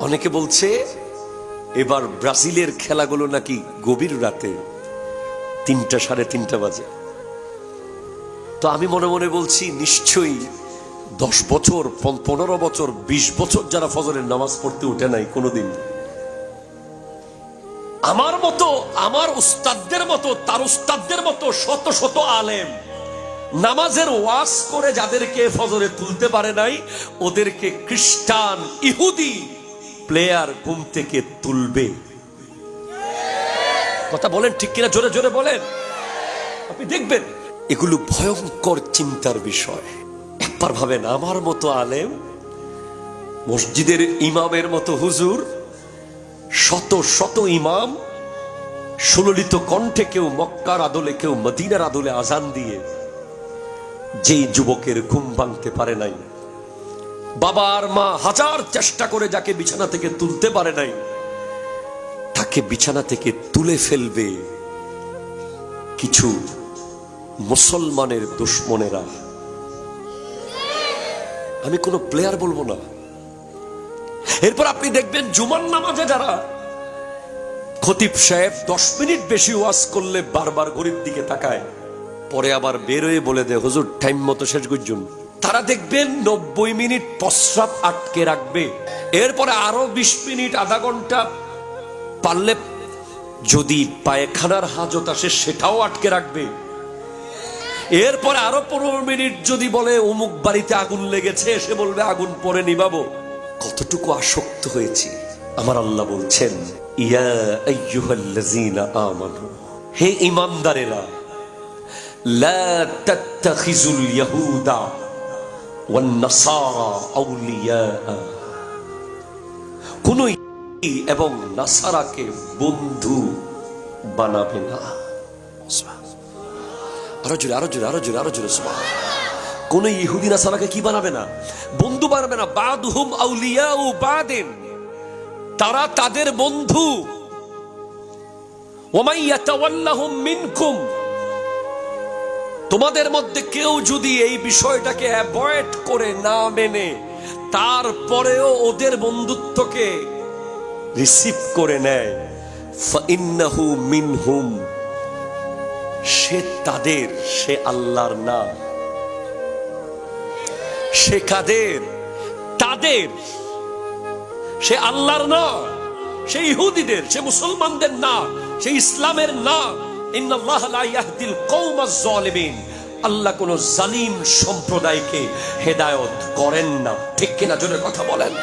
অনেকে বলছে এবার ব্রাজিলের খেলাগুলো নাকি গভীর রাতে 3টা, 3:30 বাজে। তো আমি মনে মনে বলছি নিশ্চয়ই 10 বছর, 15 বছর, 20 বছর যারা ফজরের নামাজ পড়তে উঠে নাই কোনোদিন, আমার মতো, আমার উস্তাদদের মতো, তার উস্তাদদের মতো শত শত আলেম নামাজের ওয়াজ করে যাদেরকে ফজরে তুলতে পারে নাই, ওদেরকে খ্রিস্টান ইহুদি প্লেয়ার ঘুম থেকে তুলবে। কথা বলেন ঠিক কিনা? জোরে জোরে বলেন। আপনি দেখবেন এগুলো ভয়ঙ্কর চিন্তার বিষয়। একবার ভাবেন, আমার মতো আলেম, মসজিদের ইমামের মতো হুজুর, শত শত ইমাম, সুললিত কণ্ঠে কেউ মক্কার আদলে, কেউ মদিনার আদলে আজান দিয়ে যেই যুবকের ঘুম ভাঙতে পারে নাই, বাবা আর মা হাজার চেষ্টা করে যাকে বিছানা থেকে তুলতে পারে নাই, তাকে বিছানা থেকে তুলে ফেলবে কিছু মুসলমানের দুশ্মনেরা। আমি কোনো প্লেয়ার বলবো না। এরপর আপনি দেখবেন জুমার নামাজে যারা খতিব সাহেব 10 মিনিট বেশি ওয়াজ করলে বারবার ঘড়ির দিকে তাকায়, পরে আবার বেরোয় বলে দেয় হুজুর টাইম মতো শেষ করছুন, তারা দেখবেন 90 মিনিট প্রস্রাব আটকে রাখবে। এরপরে আরো 20 মিনিট, আধা ঘন্টা, পারলে যদি পায়খানার হাজত আসে সেটাও আটকে রাখবে। এরপরে আরো 15 মিনিট যদি বলে অমুক বাড়িতে আগুন লেগেছে, এসে বলবে আগুন পরে নিবাবো। কতটুকু আসক্ত হয়েছি। আমার আল্লাহ বলছেন, ইয়া আইয়ুহাল্লাযীনা আমানু, হে ঈমানদারেরা, লা তাত্তাখিজুল ইয়াহুদা ওয়ান নাসারা আউলিয়া, কোন ইহুদি এবং নাসারাকে বন্ধু বানাবে না। আরো জোরে, আরো জোরে, আরো জোরে, আরো জোরে সুবহান। কোন ইহুদি নাসারাকে কি বানাবে না? বন্ধু বানাবে না। বাদুহুম আউলিয়াউ বাদিন, তারা তাদের বন্ধু। ওয়া ইয়াতাওয়াল্লাহুম মিনকুম, তোমাদের মধ্যে কেউ যদি এই বিষয়টাকে অ্যাভয়েড করে না মেনে তারপরেও ওদের বন্ধুত্বকে রিসিভ করে নেয়, ফাইন্নাহু মিনহুম, সে তাদের, সে আল্লাহর না। সে কাদের? তাদের। সে আল্লাহর না, সে ইহুদিদের, সে মুসলমানদের না, সে ইসলামের না। ইন্নাল্লাহা লা ইয়াহদিল কওমাজ যালিমিন, আল্লাহ কোন জালিম সম্প্রদায়কে হেদায়েত করেন না। ঠিক কিনা? জোরে কথা বলেন।